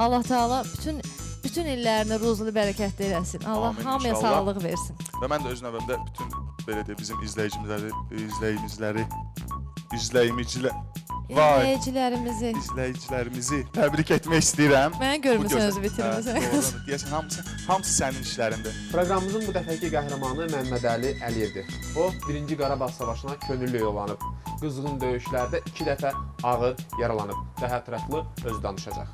Allah Teala bütün illərini ruzlu bərəkətli eləsin. Allah hamıya sağlıq versin. Və mən də öz növbəmdə bütün belə deyək bizim izləyicilərimizi təbrik etmək istəyirəm. Mənə görmüsən özü bitirməsən. Deyəsən hamısı sənin işlərindir. Proqramımızın bu dəfəki qəhrəmanı Məmməd Əli Əliyevdir. O, 1-ci Qarabağ Savaşına könüllü yollanıb. Qızğın döyüşlərdə 2 dəfə ağır yaralanıb və hətrətli özü danışacaq.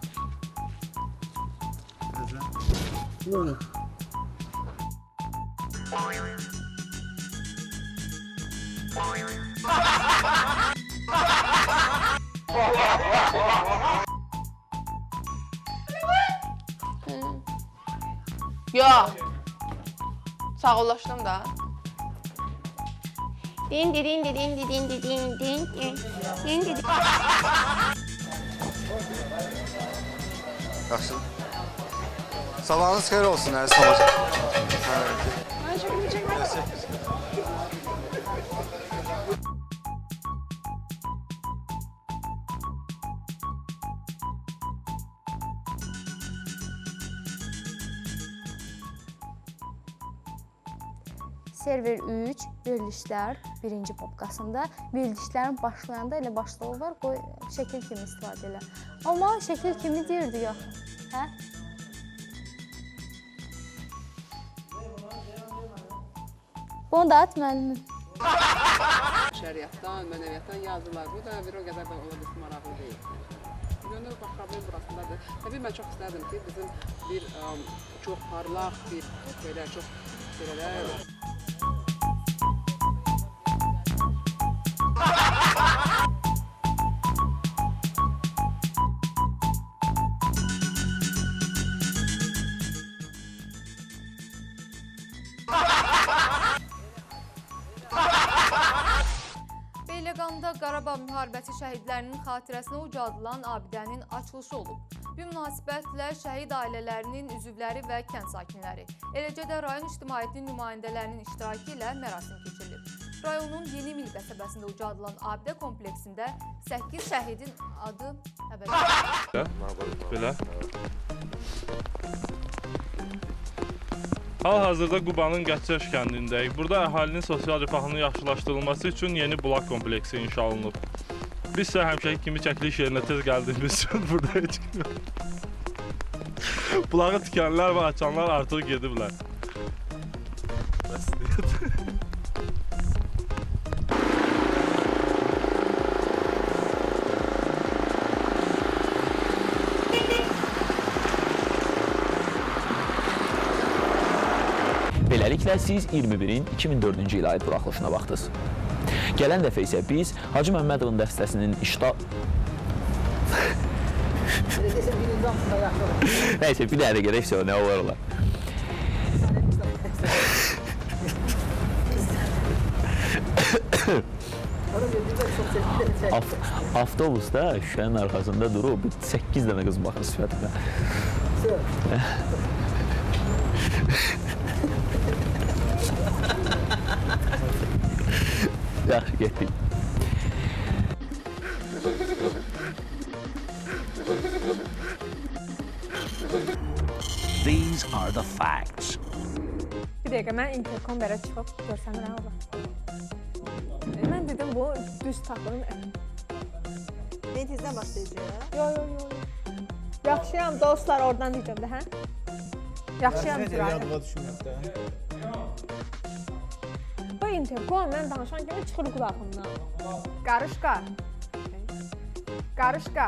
Yox. Sağollaşdım da. Din. Yaxşı. Sabahınız xeyir olsun, əziz tamaşaçılar. Mən çəkimi çəkmədim. Server 3, verilişlər 1-ci podkastında verilişlərin başlayanda elə başlığı var, qoy şəkil kimi istifadə elə. Amma şəkil kimi deyirdi yox, hə? Bunu da at müəllimim. Şəriətdən, mənəviyyətdən yazılar. Bu da bir o qədər də ola bilsin maraqlı deyil. Gönül bax, problem burasındadır. Təbii mən çox istərdim ki, bizim bir çox parlaq, bir belə çox belələr. Beyləqanda Qarabağ müharibəsi şəhidlərinin xatirəsinə ucadılan abidənin açılışı olub. Bu münasibətlə şəhid ailələrinin üzvləri və kənd sakinləri, eləcə də rayon ictimaiyyətinin nümayəndələrinin iştirakı ilə mərasim keçirilib. Rayonun Yeni Mil qəsəbəsində ucadılan abidə kompleksində 8 şəhidin adı Belə. Hal-hazırda Qubanın Qəçəş kəndindəyik. Burada əhalinin sosial rifahının yaxşılaşdırılması üçün yeni bulaq kompleksi inşa olunub. Biz isə həmişəki kimi çəkiliş yerinə tez gəldiyimiz üçün burada heç kim yox. Bulağı tikənlər və açanlar artıq gediblər. Beləliklə, siz 21-in 2004-cü ilə aid buraxılışına baxdınız. Gələn dəfə isə biz Hacı Məmmədovun dəstəsinin Nəysə, bir dənə gərəksə o, nə olar olar. Avtobusda şüşənin arxasında durub 8 dənə qız baxır sifətimə. Yaxşı, getdik. These are the facts. Bir dəqiqə, mən interkom bərə çıxıb görsəmirəm ola. Mən dedim, bu düz taxırım. Ben tezdən başlayacaq. Yox. Yaxşıyam, dostlar, oradan deyəcəm də, hə? Yaxşıyam, Zürayət. Yadıma düşünmək də. Bu interkom, mən danışan kimi çıxır qulağımdan. Qarışqa.